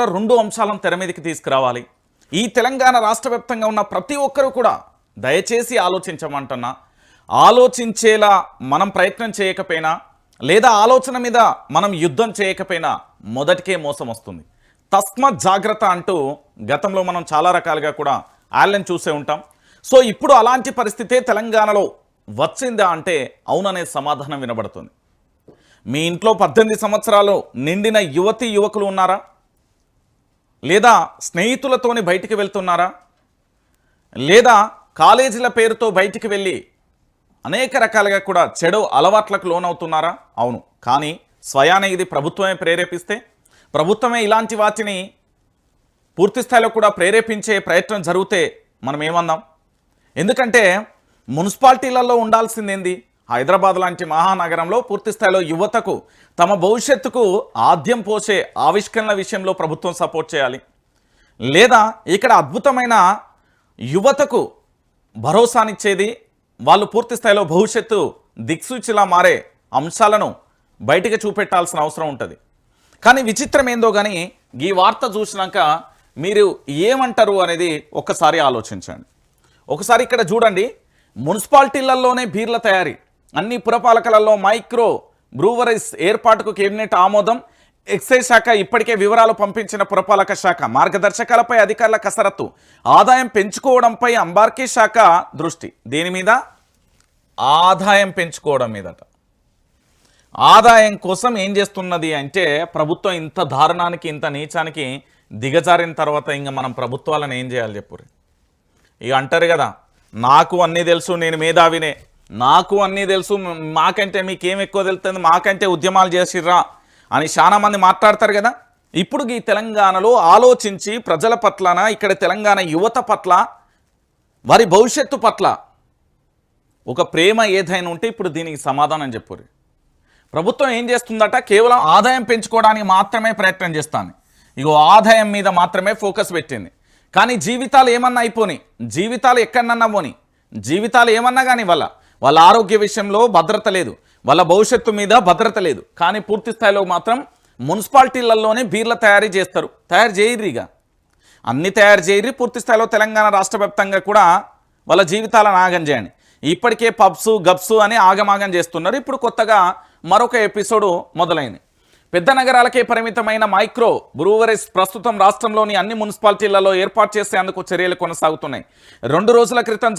రెండు అంశాలను తెర మీదకి తీసుకురావాలి. ఈ తెలంగాణ రాష్ట్ర వ్యాప్తంగా ఉన్న ప్రతి ఒక్కరూ కూడా దయచేసి ఆలోచించమంటున్నా. ఆలోచించేలా మనం ప్రయత్నం చేయకపోయినా లేదా ఆలోచన మీద మనం యుద్ధం చేయకపోయినా మొదటికే మోసం వస్తుంది. తస్మత్ జాగ్రత్త అంటూ గతంలో మనం చాలా రకాలుగా కూడా ఆళ్ళని చూసే ఉంటాం. సో ఇప్పుడు అలాంటి పరిస్థితే తెలంగాణలో వచ్చిందా అంటే అవుననే సమాధానం వినబడుతుంది. మీ ఇంట్లో 18 సంవత్సరాలు నిండిన యువతీ యువకులు ఉన్నారా? లేదా స్నేహితులతోని బయటికి వెళ్తున్నారా? లేదా కాలేజీల పేరుతో బయటికి వెళ్ళి అనేక రకాలుగా కూడా చెడు అలవాట్లకు లోనవుతున్నారా? అవును. కానీ స్వయాన ఇది ప్రభుత్వమే ప్రేరేపిస్తే, ప్రభుత్వమే ఇలాంటి వాటిని పూర్తి స్థాయిలో కూడా ప్రేరేపించే ప్రయత్నం జరిగితే మనం ఏమందాం? ఎందుకంటే మున్సిపాలిటీలలో ఉండాల్సిందేంది? హైదరాబాద్ లాంటి మహానగరంలో పూర్తి స్థాయిలో యువతకు తమ భవిష్యత్తుకు ఆద్యం పోసే ఆవిష్కరణల విషయంలో ప్రభుత్వం సపోర్ట్ చేయాలి. లేదా ఇక్కడ అద్భుతమైన యువతకు భరోసానిచ్చేది, వాళ్ళు పూర్తి స్థాయిలో భవిష్యత్తు దిక్సూచిలా మారే అంశాలను బయటికి చూపెట్టాల్సిన అవసరం ఉంటుంది. కానీ విచిత్రం ఏందో కానీ ఈ వార్త చూసినాక మీరు ఏమంటారు అనేది ఒక్కసారి ఆలోచించండి. ఒకసారి ఇక్కడ చూడండి, మున్సిపాలిటీలలోనే బీర్ల తయారీ, అన్ని పురపాలకలలో మైక్రో బ్రూవరీస్ ఏర్పాటుకు కేబినెట్ ఆమోదం. ఎక్సైజ్ శాఖ ఇప్పటికే వివరాలు పంపించిన పురపాలక శాఖ. మార్గదర్శకాలపై అధికారుల కసరత్తు. ఆదాయం పెంచుకోవడంపై అంబార్కీ శాఖ దృష్టి. దేని మీద? ఆదాయం పెంచుకోవడం మీదట. ఆదాయం కోసం ఏం చేస్తున్నది అంటే ప్రభుత్వం ఇంత దారుణానికి ఇంత నీచానికి దిగజారిన తర్వాత ఇంకా మనం ప్రభుత్వాలను ఏం చేయాలి చెప్పుర్రి? ఇక అంటారు కదా, నాకు అన్నీ తెలుసు, నేను మేధావినే, నాకు అన్నీ తెలుసు, మాకంటే మీకేం ఎక్కువ తెలుస్తుంది, మాకంటే ఉద్యమాలు చేసిర్రా అని చాలా మంది మాట్లాడతారు కదా. ఇప్పుడు ఈ తెలంగాణలో ఆలోచించి ప్రజల పట్లన, ఇక్కడ తెలంగాణ యువత పట్ల, వారి భవిష్యత్తు పట్ల ఒక ప్రేమ ఏదైనా ఉంటే ఇప్పుడు దీనికి సమాధానం చెప్పుర్రి. ప్రభుత్వం ఏం చేస్తుందట? కేవలం ఆదాయం పెంచుకోవడానికి మాత్రమే ప్రయత్నం చేస్తాను. ఇగో ఆదాయం మీద మాత్రమే ఫోకస్ పెట్టింది. కానీ జీవితాలు ఏమన్నా అయిపోని, జీవితాలు ఎక్కడన్నా పోని, జీవితాలు ఏమన్నా కానీ వాళ్ళ ఆరోగ్య విషయంలో భద్రత లేదు, వాళ్ళ భవిష్యత్తు మీద భద్రత లేదు. కానీ పూర్తి స్థాయిలో మాత్రం మున్సిపాలిటీలలోనే బీర్ల తయారీ చేస్తారు. తయారు చేయరిగా, అన్ని తయారు చేయరి. పూర్తి స్థాయిలో తెలంగాణ రాష్ట్ర వ్యాప్తంగా కూడా వాళ్ళ జీవితాలను ఆగం చేయండి. ఇప్పటికే పబ్సు గబ్సు అని ఆగమాగం చేస్తున్నారు. ఇప్పుడు కొత్తగా మరొక ఎపిసోడ్ మొదలైంది. పెద్ద నగరాలకే పరిమితమైన మైక్రో బ్రూవరీస్ ప్రస్తుతం రాష్ట్రంలోని అన్ని మున్సిపాలిటీలలో ఏర్పాటు చేసేందుకు చర్యలు కొనసాగుతున్నాయి. 2 రోజుల క్రితం